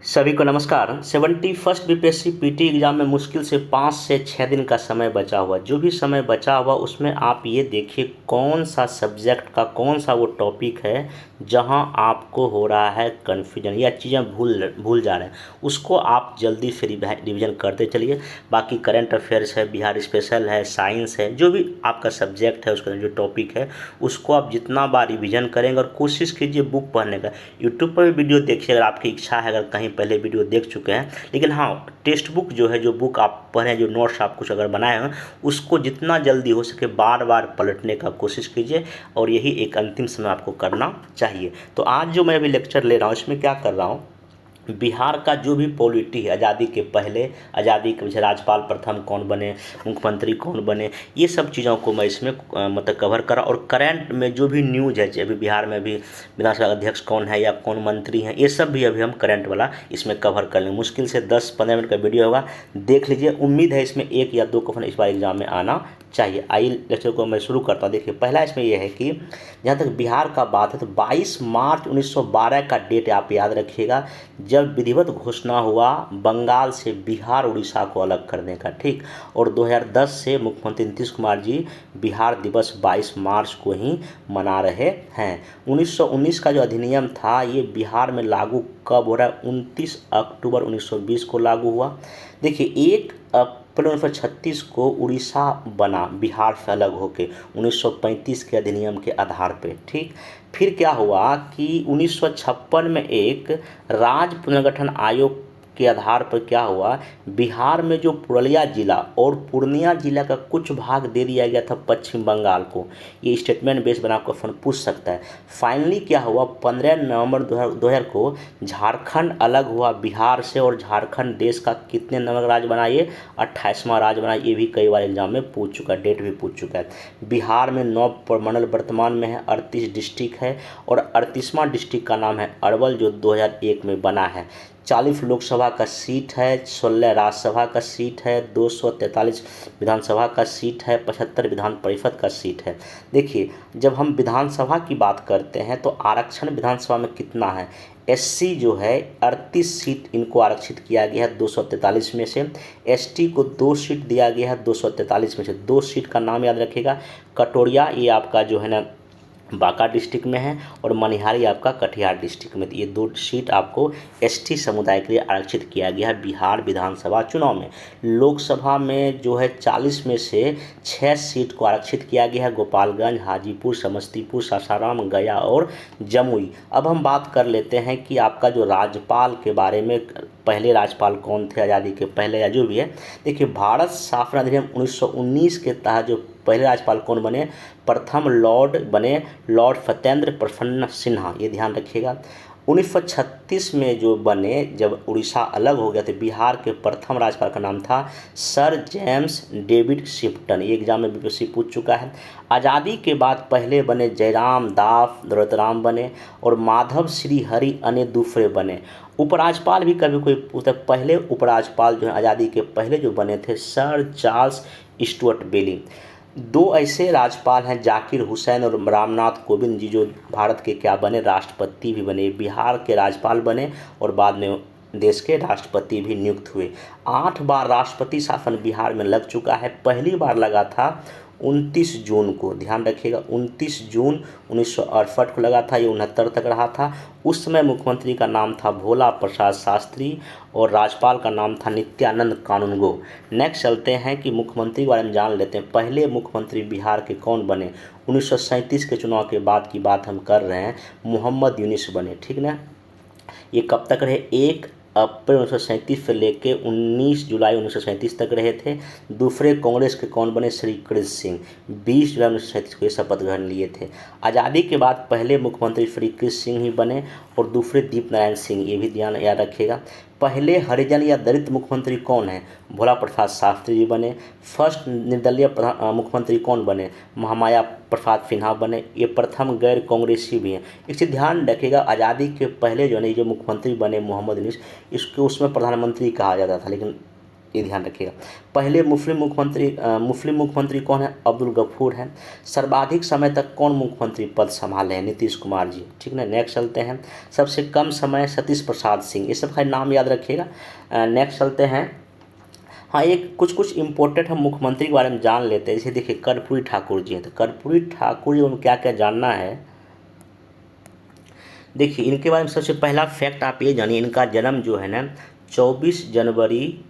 सभी को नमस्कार। 71st बीपीएससी पीटी एग्ज़ाम में मुश्किल से 5 से 6 दिन का समय बचा हुआ। जो भी समय बचा हुआ उसमें आप ये देखिए कौन सा सब्जेक्ट का कौन सा वो टॉपिक है जहां आपको हो रहा है कन्फ्यूजन या चीज़ें भूल जा रहे हैं, उसको आप जल्दी से रिवीजन करते चलिए। बाकी करंट अफेयर्स है, बिहार स्पेशल है, साइंस है, जो भी आपका सब्जेक्ट है उसका जो टॉपिक है उसको आप जितना बार रिवीजन करेंगे और कोशिश कीजिए बुक पढ़ने का। यूट्यूब पर भी वीडियो देखिए अगर आपकी इच्छा है, अगर कहीं पहले वीडियो देख चुके हैं। लेकिन हाँ, टेक्स्ट बुक जो है, जो बुक आप पढ़ें, जो नोट्स आप कुछ अगर बनाए हैं, उसको जितना जल्दी हो सके बार बार पलटने का कोशिश कीजिए और यही एक अंतिम समय आपको करना चाहिए। तो आज जो मैं अभी लेक्चर ले रहा हूँ इसमें क्या कर रहा हूँ, बिहार का जो भी पॉलिटी है, आज़ादी के पहले, आज़ादी के पीछे राजपाल प्रथम कौन बने, मुख्यमंत्री कौन बने, ये सब चीज़ों को मैं इसमें मतलब कवर करा। और करंट में जो भी न्यूज़ है, अभी बिहार में भी विधानसभा अध्यक्ष कौन है या कौन मंत्री हैं, ये सब भी अभी हम करंट वाला इसमें कवर कर लेंगे। मुश्किल से 10-15 मिनट का वीडियो होगा, देख लीजिए। उम्मीद है इसमें 1 या 2 क्वेश्चन इस बार एग्जाम में आना चाहिए। आइए लेक्चर को मैं शुरू करता हूँ। देखिए पहला इसमें यह है कि जहाँ तक बिहार का बात है तो 22 मार्च 1912 का डेट आप याद रखिएगा, जब विधिवत घोषणा हुआ बंगाल से बिहार उड़ीसा को अलग करने का, ठीक। और 2010 से मुख्यमंत्री नीतीश कुमार जी बिहार दिवस 22 मार्च को ही मना रहे हैं। 1919 का जो अधिनियम था ये बिहार में लागू कब हो रहा है, 29 अक्टूबर 1920 को लागू हुआ। देखिए 1 अप्रैल 1936 को उड़ीसा बना बिहार से अलग होके 1935 के अधिनियम के आधार पे, ठीक। फिर क्या हुआ कि 1956 में एक राज्य पुनर्गठन आयोग के आधार पर क्या हुआ, बिहार में जो पुरुलिया जिला और पूर्णिया जिला का कुछ भाग दे दिया गया था पश्चिम बंगाल को। ये स्टेटमेंट बेस बना क्वेश्चन पूछ सकता है। फाइनली क्या हुआ, 15 नवंबर 2000 को झारखंड अलग हुआ बिहार से, और झारखंड देश का कितने नंबर राज्य बना, ये 28वां राज्य बना। ये भी कई बार एग्जाम में पूछ चुका है, डेट भी पूछ चुका है। बिहार में 9 प्रमंडल वर्तमान में है, 38 डिस्ट्रिक्ट है और 38वां डिस्ट्रिक्ट का नाम है अरवल, जो 2001 में बना है। 40 लोकसभा का सीट है, 16 राज्यसभा का सीट है, 243 विधानसभा का सीट है, 75 विधान परिषद का सीट है। देखिए जब हम विधानसभा की बात करते हैं तो आरक्षण विधानसभा में कितना है, एससी जो है 38 सीट इनको आरक्षित किया गया है 243 में से। एसटी को 2 सीट दिया गया है 243 में से। 2 सीट का नाम याद रखिएगा, कटोरिया ये आपका जो है ना बांका डिस्ट्रिक्ट में है और मनिहारी आपका कटिहार डिस्ट्रिक्ट में। ये 2 सीट आपको एसटी समुदाय के लिए आरक्षित किया गया है बिहार विधानसभा चुनाव में। लोकसभा में जो है 40 में से 6 सीट को आरक्षित किया गया है, गोपालगंज, हाजीपुर, समस्तीपुर, सासाराम, गया और जमुई। अब हम बात कर लेते हैं कि आपका जो राज्यपाल के बारे में, पहले राज्यपाल कौन थे आज़ादी के पहले या जो भी है। देखिए भारत शासन अधिनियम 1919 के तहत जो पहले राज्यपाल कौन बने, प्रथम लॉर्ड बने लॉर्ड सत्येंद्र प्रसन्न सिन्हा, ये ध्यान रखिएगा। 1936 में जो बने, जब उड़ीसा अलग हो गया तो बिहार के प्रथम राज्यपाल का नाम था सर जेम्स डेविड शिफ्टन। ये एग्जाम में बीपीएससी पूछ चुका है। आज़ादी के बाद पहले बने जयराम दास दौलतराम बने और माधव श्री हरि अन्य दूसरे बने। उपराज्यपाल भी कभी कोई पूछता, पहले उपराज्यपाल जो है आज़ादी के पहले जो बने थे सर चार्ल्स स्टुअर्ट बेली। 2 ऐसे राज्यपाल हैं जाकिर हुसैन और रामनाथ कोविंद जी, जो भारत के क्या बने, राष्ट्रपति भी बने। बिहार के राज्यपाल बने और बाद में देश के राष्ट्रपति भी नियुक्त हुए। 8 बार राष्ट्रपति शासन बिहार में लग चुका है। पहली बार लगा था 29 जून को, ध्यान रखिएगा 29 जून 1968 को लगा था। ये 69 तक रहा था। उस समय मुख्यमंत्री का नाम था भोला प्रसाद शास्त्री और राज्यपाल का नाम था नित्यानंद कानूनगो। नेक्स्ट चलते हैं कि मुख्यमंत्री के बारे में जान लेते हैं। पहले मुख्यमंत्री बिहार के कौन बने, 1937 के चुनाव के बाद की बात हम कर रहे हैं, मोहम्मद यूनिस बने, ठीक ना। ये कब तक रहे, 1 अप्रैल 1937 से लेके 19 जुलाई 1937 तक रहे थे। दूसरे कांग्रेस के कौन बने, श्री कृष्ण सिंह, 20 जुलाई 1937 को ये शपथ ग्रहण लिए थे। आज़ादी के बाद पहले मुख्यमंत्री श्री कृष्ण सिंह ही बने और दूसरे दीप नारायण सिंह, ये भी ध्यान याद रखिएगा। पहले हरिजन या दलित मुख्यमंत्री कौन है, भोला प्रसाद शास्त्री जी बने। फर्स्ट निर्दलीय मुख्यमंत्री कौन बने, महामाया प्रसाद सिन्हा बने। ये प्रथम गैर कांग्रेसी भी हैं। इसे ध्यान रखिएगा, आज़ादी के पहले जो है जो मुख्यमंत्री बने मोहम्मद यूनिस, इसको उसमें प्रधानमंत्री कहा जाता था, लेकिन ये ध्यान रखिएगा। पहले मुस्लिम मुख्यमंत्री कौन है? अब्दुल गफूर हैं। सर्वाधिक समय तक कौन मुख्यमंत्री पद संभाले हैं? नीतीश कुमार जी, ठीक ना। नेक्स्ट चलते हैं, सबसे कम समय सतीश प्रसाद सिंह, ये सब खाली नाम याद रखिएगा। नेक्स्ट चलते हैं, हाँ एक कुछ इम्पोर्टेंट हम मुख्यमंत्री के बारे में जान लेते हैं। जैसे देखिए कर्पूरी ठाकुर जी हैं, तो कर्पूरी ठाकुर जी उनको क्या क्या जानना है, देखिए इनके बारे में सबसे पहला फैक्ट आप ये जानिए, इनका जन्म जो है ना 24 जनवरी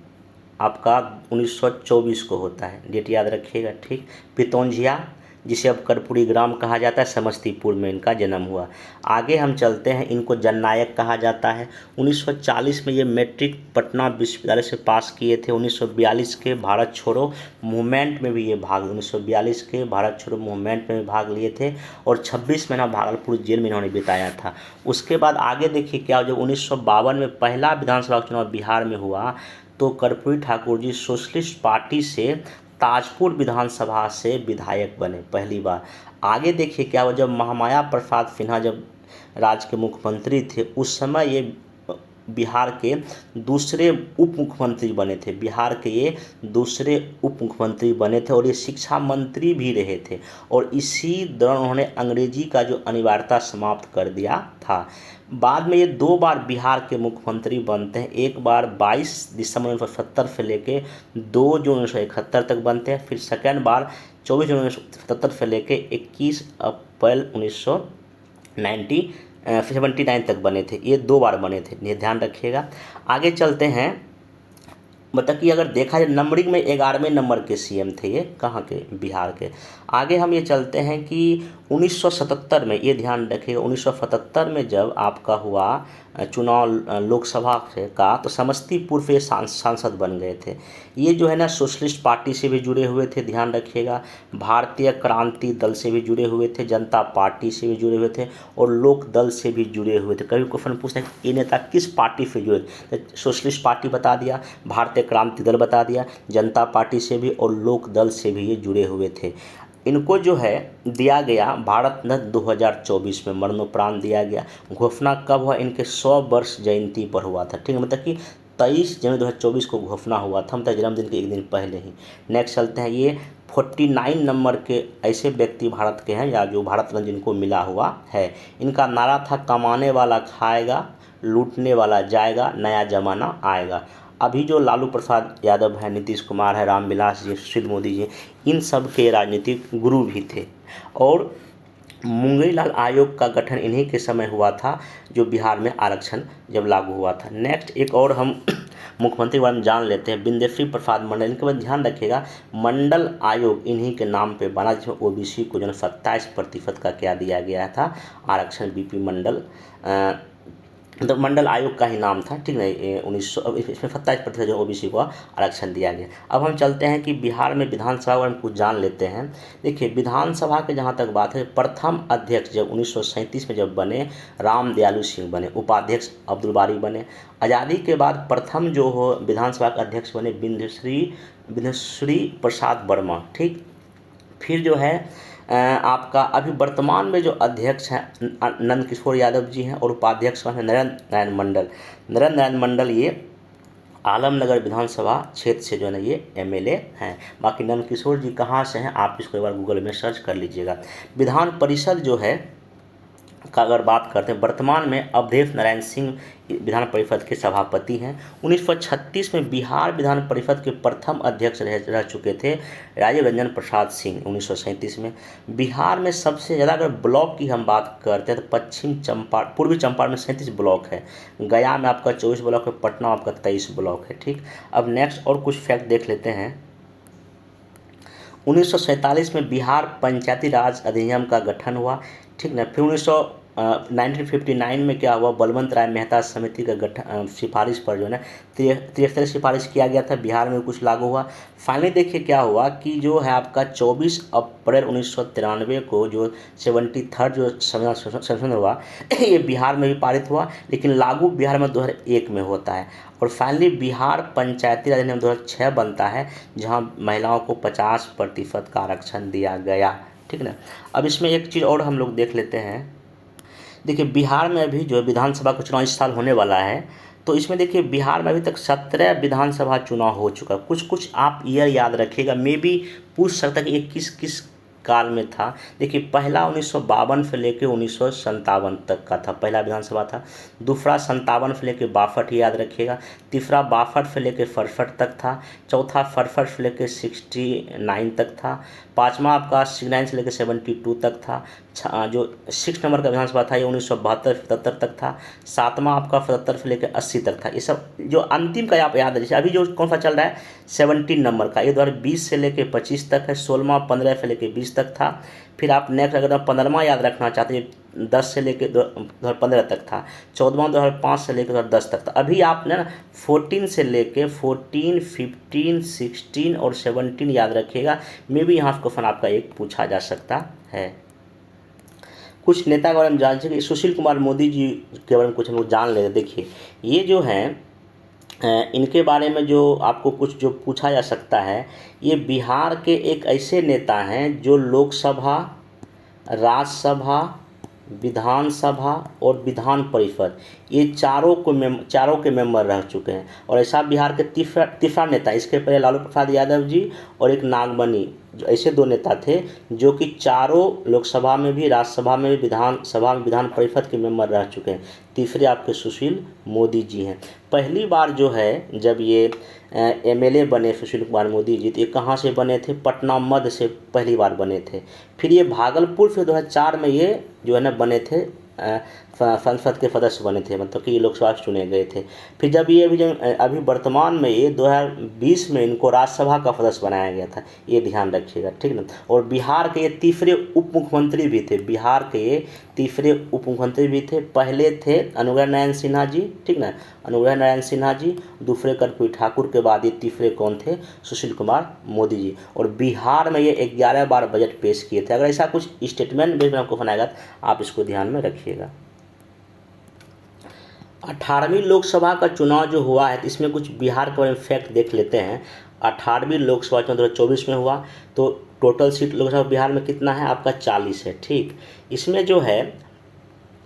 आपका 1924 को होता है, डेट याद रखिएगा, ठीक। पितौंझिया, जिसे अब कर्पूरी ग्राम कहा जाता है, समस्तीपुर में इनका जन्म हुआ। आगे हम चलते हैं, इनको जननायक कहा जाता है। 1940 में ये मैट्रिक पटना विश्वविद्यालय से पास किए थे। 1942 के भारत छोड़ो मूवमेंट में भी ये 1942 के भारत छोड़ो मूवमेंट में भी भाग लिए थे और 26 महीना भागलपुर जेल में इन्होंने बिताया था। उसके बाद आगे देखिए क्या, जब 1952 में पहला विधानसभा चुनाव बिहार में हुआ तो कर्पूरी ठाकुर जी सोशलिस्ट पार्टी से ताजपुर विधानसभा से विधायक बने पहली बार। आगे देखिए क्या हुआ, जब महामाया प्रसाद सिन्हा जब राज्य के मुख्यमंत्री थे उस समय ये बिहार के दूसरे उप मुख्यमंत्री बने थे, बिहार के ये दूसरे उप मुख्यमंत्री बने थे और ये शिक्षा मंत्री भी रहे थे। और इसी दौरान उन्होंने अंग्रेजी का जो अनिवार्यता समाप्त कर दिया था। बाद में ये 2 बार बिहार के मुख्यमंत्री बनते हैं, एक बार 22 दिसंबर 1970 से लेके 2 जून 1971 तक बनते हैं, फिर सेकेंड बार 24 जून 1977 से लेके 21 अप्रैल 1979 तक बने थे। ये 2 बार बने थे, ये ध्यान रखिएगा। आगे चलते हैं, मतलब कि अगर देखा जाए नंबरिंग में 11वें नंबर के सीएम थे ये, कहाँ के? बिहार के। आगे हम ये चलते हैं कि 1977 में, ये ध्यान रखिएगा, 1977 में जब आपका हुआ चुनाव लोकसभा का, तो समस्तीपुर से सांसद बन गए थे। ये जो है ना सोशलिस्ट पार्टी से भी जुड़े हुए थे, ध्यान रखिएगा, भारतीय क्रांति दल से भी जुड़े हुए थे, जनता पार्टी से भी जुड़े हुए थे और लोक दल से भी जुड़े हुए थे। कभी क्वेश्चन पूछते हैं ये नेता किस पार्टी से जुड़े, तो सोशलिस्ट पार्टी बता दिया, भारतीय क्रांति दल बता दिया, जनता पार्टी से भी और लोक दल से भी ये जुड़े हुए थे। इनको जो है दिया गया भारत रत्न 2024 में मरणोपरांत दिया गया। घोषणा कब हुआ? इनके 100 वर्ष जयंती पर हुआ था, ठीक है, मतलब कि 23 जनवरी 2024 को घोषणा हुआ था, मतलब जन्मदिन के एक दिन पहले ही। नेक्स्ट चलते हैं, ये 49 नंबर के ऐसे व्यक्ति भारत के हैं या जो भारत रत्न जिनको मिला हुआ है। इनका नारा था कमाने वाला खाएगा, लूटने वाला जाएगा, नया जमाना आएगा। अभी जो लालू प्रसाद यादव हैं, नीतीश कुमार है, रामविलास जी, सुशील मोदी जी, इन सब के राजनीतिक गुरु भी थे। और मुंगेरीलाल आयोग का गठन इन्हीं के समय हुआ था, जो बिहार में आरक्षण जब लागू हुआ था। नेक्स्ट एक और हम मुख्यमंत्री के बारे में जान लेते हैं, बिंदेश्वरी प्रसाद मंडल। इनके बाद ध्यान रखिएगा, मंडल आयोग इन्हीं के नाम पे बना, जिसमें ओबीसी को जो 27% का क्या दिया गया था, आरक्षण। बीपी मंडल तो मंडल आयोग का ही नाम था, ठीक है। 1900 इसमें 27% जो ओबीसी को आरक्षण दिया गया। अब हम चलते हैं कि बिहार में विधानसभा में कुछ जान लेते हैं। देखिए विधानसभा के जहाँ तक बात है, प्रथम अध्यक्ष जब 1937 में जब बने, राम दयालु सिंह बने, उपाध्यक्ष अब्दुल बारी बने। आज़ादी के बाद प्रथम जो हो विधानसभा के अध्यक्ष बने बिंदेश्वरी प्रसाद वर्मा, ठीक। फिर जो है आपका अभी वर्तमान में जो अध्यक्ष हैं नंद किशोर यादव जी हैं और उपाध्यक्ष हैं नरेंद्र नारायण मंडल। ये आलमनगर विधानसभा क्षेत्र से जो है ना ये एमएलए हैं। बाकी नंद किशोर जी कहाँ से हैं आप इसको एक बार गूगल में सर्च कर लीजिएगा। विधान परिषद जो है का अगर बात करते हैं, वर्तमान में अवधेश नारायण सिंह विधान परिषद के सभापति हैं। 1936 में बिहार विधान परिषद के प्रथम अध्यक्ष रह चुके थे राजीव रंजन प्रसाद सिंह 1937 में। बिहार में सबसे ज़्यादा अगर ब्लॉक की हम बात करते हैं तो पूर्वी चंपारण में 37 ब्लॉक है, गया में आपका 24 ब्लॉक है, पटना आपका 23 ब्लॉक है, ठीक। अब नेक्स्ट और कुछ फैक्ट देख लेते हैं। 1947 में बिहार पंचायती राज अधिनियम का गठन हुआ, ठीक ना। फिर 1959 में क्या हुआ, बलवंत राय मेहता समिति का गठन सिफारिश पर जो है ना 73 सिफारिश किया गया था, बिहार में कुछ लागू हुआ। फाइनली देखिए क्या हुआ कि जो है आपका 24 अप्रैल 1993 को जो 73rd जो संशोधन हुआ ये बिहार में भी पारित हुआ, लेकिन लागू बिहार में 2001 में होता है। और फाइनली बिहार पंचायती राज अधिनियम 2006 बनता है, जहां महिलाओं को 50% का आरक्षण दिया गया, ठीक ना। अब इसमें एक चीज़ और हम लोग देख लेते हैं। देखिए बिहार में अभी जो विधानसभा का चुनाव इस साल होने वाला है, तो इसमें देखिए बिहार में अभी तक 17 विधानसभा चुनाव हो चुका। कुछ कुछ आप ईयर याद रखिएगा, मे बी पूछ सकता है कि ये किस किस काल में था। देखिए पहला 1952 से लेकर 1957 तक का था, पहला विधानसभा था। दूसरा 57 से लेकर 62 याद रखिएगा। तीसरा 62 से लेकर 67 तक था। चौथा 67 से लेकर 69 तक था। पाँचवा आपका 69 से लेकर 72 तक था। जो 6 नंबर का विधानसभा था ये 1972-77 तक था। सातवां आपका 77 से लेकर 80 तक था। ये सब जो अंतिम का आप याद रखिए। अभी जो कौन सा चल रहा है 17 नंबर का, ये 2020 से लेकर 25 तक है। 16वां 15 से लेकर 20 तक था। फिर आप नेक्स्ट अगर 15वां याद रखना चाहते हैं 10 से लेकर 2015 तक था। 14वां 2005 से लेकर 2010 तक था। अभी आपने ना 14 से लेकर 14, 15, 16 और 17 याद रखिएगा। मे भी यहाँ क्वेश्चन आपका एक पूछा जा सकता है। कुछ नेता के बारे में जान सके, सुशील कुमार मोदी जी के बारे में कुछ हम लोग जान लेते। देखिए ये जो हैं इनके बारे में जो आपको कुछ जो पूछा जा सकता है, ये बिहार के एक ऐसे नेता हैं जो लोकसभा, राज्यसभा, विधानसभा और विधान परिषद ये चारों के मेंबर रह चुके हैं। और ऐसा बिहार के तीसरा नेता, इसके पहले लालू प्रसाद यादव जी और एक नागमणि, जो ऐसे दो नेता थे जो कि चारों लोकसभा में भी, राज्यसभा में भी, विधानसभा में, विधान परिषद के मेंबर रह चुके हैं। तीसरे आपके सुशील मोदी जी हैं। पहली बार जो है जब ये एमएलए बने सुशील कुमार मोदी जी, तो ये कहाँ से बने थे? पटना मध्य से पहली बार बने थे। फिर ये भागलपुर से 2004 में ये जो है ना बने थे, संसद के सदस्य बने थे, मतलब कि ये लोकसभा से चुने गए थे। फिर जब ये अभी वर्तमान में ये 2020 में इनको राज्यसभा का सदस्य बनाया गया था, ये ध्यान रखिएगा, ठीक ना। और बिहार के ये तीसरे उप मुख्यमंत्री भी थे, बिहार के ये तीसरे उप मुख्यमंत्री भी थे। पहले थे अनुग्रह नारायण सिन्हा जी, ठीक ना, अनुग्रह नारायण सिन्हा जी। दूसरे कर्पूरी ठाकुर के बाद ये तीसरे कौन थे? सुशील कुमार मोदी जी। और बिहार में ये 11 बार बजट पेश किए थे। अगर ऐसा कुछ स्टेटमेंट में आपको बनाएगा तो आप इसको ध्यान में रखिएगा। 18वीं लोकसभा का चुनाव जो हुआ है, इसमें कुछ बिहार के बारे में फैक्ट देख लेते हैं। 18वीं लोकसभा चुनाव 2024 में हुआ, तो टोटल सीट लोकसभा बिहार में कितना है? आपका 40 है, ठीक। इसमें जो है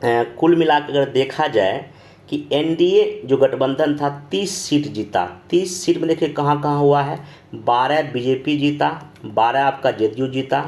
कुल मिलाकर अगर देखा जाए कि एनडीए जो गठबंधन था 30 सीट जीता। 30 सीट में देखिए कहाँ कहाँ हुआ है। 12 बीजेपी जीता, 12 आपका जेडीयू जीता,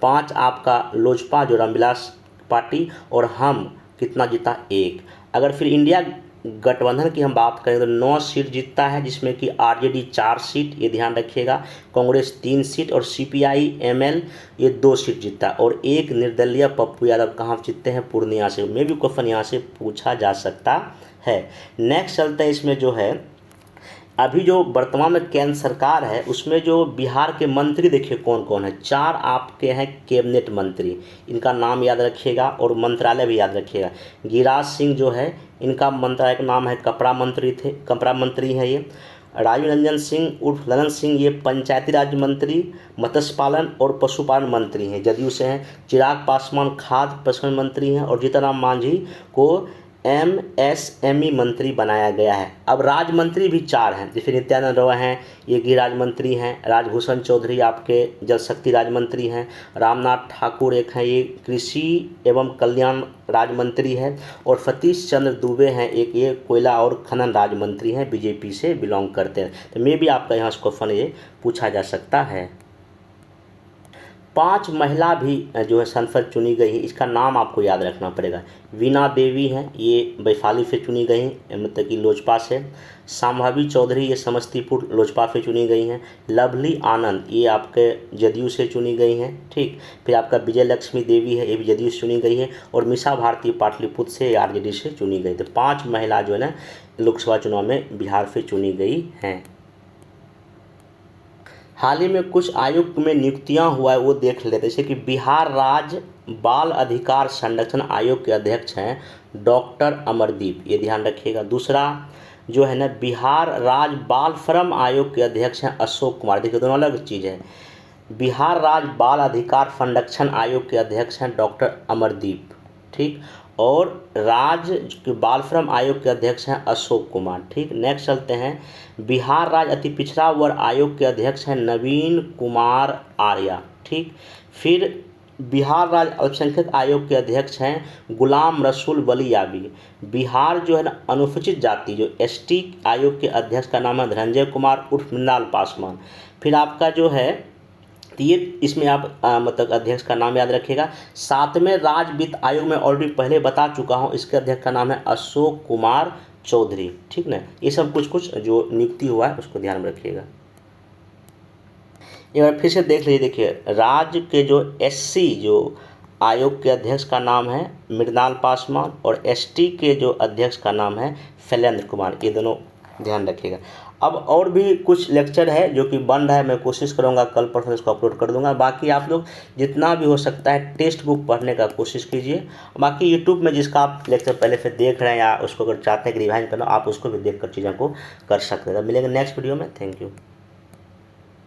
5 आपका लोजपा जो रामविलास पार्टी, और हम कितना जीता? 1। अगर फिर इंडिया गठबंधन की हम बात करें तो 9 सीट जीतता है, जिसमें कि आरजेडी 4 सीट, ये ध्यान रखिएगा, कांग्रेस 3 सीट और सीपीआई एमएल ये 2 सीट जीतता। और एक निर्दलीय पप्पू यादव कहाँ जीतते हैं? पूर्णिया से। में भी क्वेश्चन यहाँ से पूछा जा सकता है। नेक्स्ट चलते हैं, इसमें जो है अभी जो वर्तमान में केंद्र सरकार है उसमें जो बिहार के मंत्री देखिए कौन कौन है। 4 आपके हैं कैबिनेट मंत्री, इनका नाम याद रखिएगा और मंत्रालय भी याद रखिएगा। गिरिराज सिंह जो है इनका मंत्रालय का नाम है कपड़ा मंत्री हैं ये। राजीव रंजन सिंह उर्फ ललन सिंह ये पंचायती राज मंत्री, मत्स्य पालन और पशुपालन मंत्री हैं, जदयू से हैं। चिराग पासवान खाद्य प्रसंस्करण मंत्री हैं और जीतन राम मांझी को एमएसएमई मंत्री बनाया गया है। अब राज्य मंत्री भी 4 हैं, जैसे नित्यानंद राय हैं, ये गृह राज्य मंत्री हैं। राजभूषण चौधरी आपके जल शक्ति राज्य मंत्री हैं। रामनाथ ठाकुर एक हैं, ये कृषि एवं कल्याण राज्य मंत्री हैं। और सतीश चंद्र दुबे हैं एक, ये कोयला और खनन राज्य मंत्री हैं, बीजेपी से बिलोंग करते हैं। तो मे भी आपका यहाँ क्वेश्चन ये पूछा जा सकता है। 5 महिला भी जो है संसद चुनी गई है, इसका नाम आपको याद रखना पड़ेगा। वीणा देवी हैं, ये वैशाली से चुनी गई हैं, मतलब कि लोजपा से। संभावी चौधरी ये समस्तीपुर लोजपा से चुनी गई हैं। लवली आनंद ये आपके जदयू से चुनी गई हैं, ठीक। फिर आपका विजय लक्ष्मी देवी है, ये भी जदयू से चुनी गई है। और मीसा भारती पाटलिपुत्र से आरजेडी से चुनी गई। तो 5 महिला जो है ना लोकसभा चुनाव में बिहार से चुनी गई हैं। हाल ही में कुछ आयोग में नियुक्तियां हुआ है वो देख लेते हैं। जैसे कि बिहार राज्य बाल अधिकार संरक्षण आयोग के अध्यक्ष हैं डॉक्टर अमरदीप, ये ध्यान रखिएगा। दूसरा जो है ना बिहार राज्य बाल श्रम आयोग के अध्यक्ष हैं अशोक कुमार। देखिए दोनों अलग चीज़ है। बिहार राज्य बाल अधिकार संरक्षण आयोग के अध्यक्ष हैं डॉक्टर अमरदीप, ठीक। और राज्य बाल श्रम आयोग के अध्यक्ष हैं अशोक कुमार, ठीक। नेक्स्ट चलते हैं, बिहार राज्य अति पिछड़ा वर्ग आयोग के अध्यक्ष हैं नवीन कुमार आर्या, ठीक। फिर बिहार राज्य अल्पसंख्यक आयोग के अध्यक्ष हैं गुलाम रसूल वली याबी। बिहार जो है ना अनुसूचित जाति जो एसटी आयोग के अध्यक्ष का नाम है धनंजय कुमार उर्फ मृणाल पासवान। फिर आपका जो है तो ये इसमें आप मतलब अध्यक्ष का नाम याद रखिएगा। 7वें राज्य वित्त आयोग में ऑलरेडी पहले बता चुका हूँ, इसके अध्यक्ष का नाम है अशोक कुमार चौधरी। ठीक ना, ये सब कुछ कुछ जो नियुक्ति हुआ है उसको ध्यान में रखिएगा। एक बार फिर से देख लीजिए, देखिए राज्य के जो एससी जो आयोग के अध्यक्ष का नाम है मृणाल पासवान और एसटी के जो अध्यक्ष का नाम है शैलेंद्र कुमार, ये दोनों ध्यान रखिएगा। अब और भी कुछ लेक्चर है जो कि बन रहा है, मैं कोशिश करूंगा कल परसों इसको अपलोड कर दूंगा। बाकी आप लोग जितना भी हो सकता है टेक्स्ट बुक पढ़ने का कोशिश कीजिए। बाकी यूट्यूब में जिसका आप लेक्चर पहले से देख रहे हैं या उसको अगर चाहते हैं कि रिवाइज करना, आप उसको भी देख कर चीज़ों को कर सकते हैं। मिलेंगे नेक्स्ट वीडियो में। Thank you.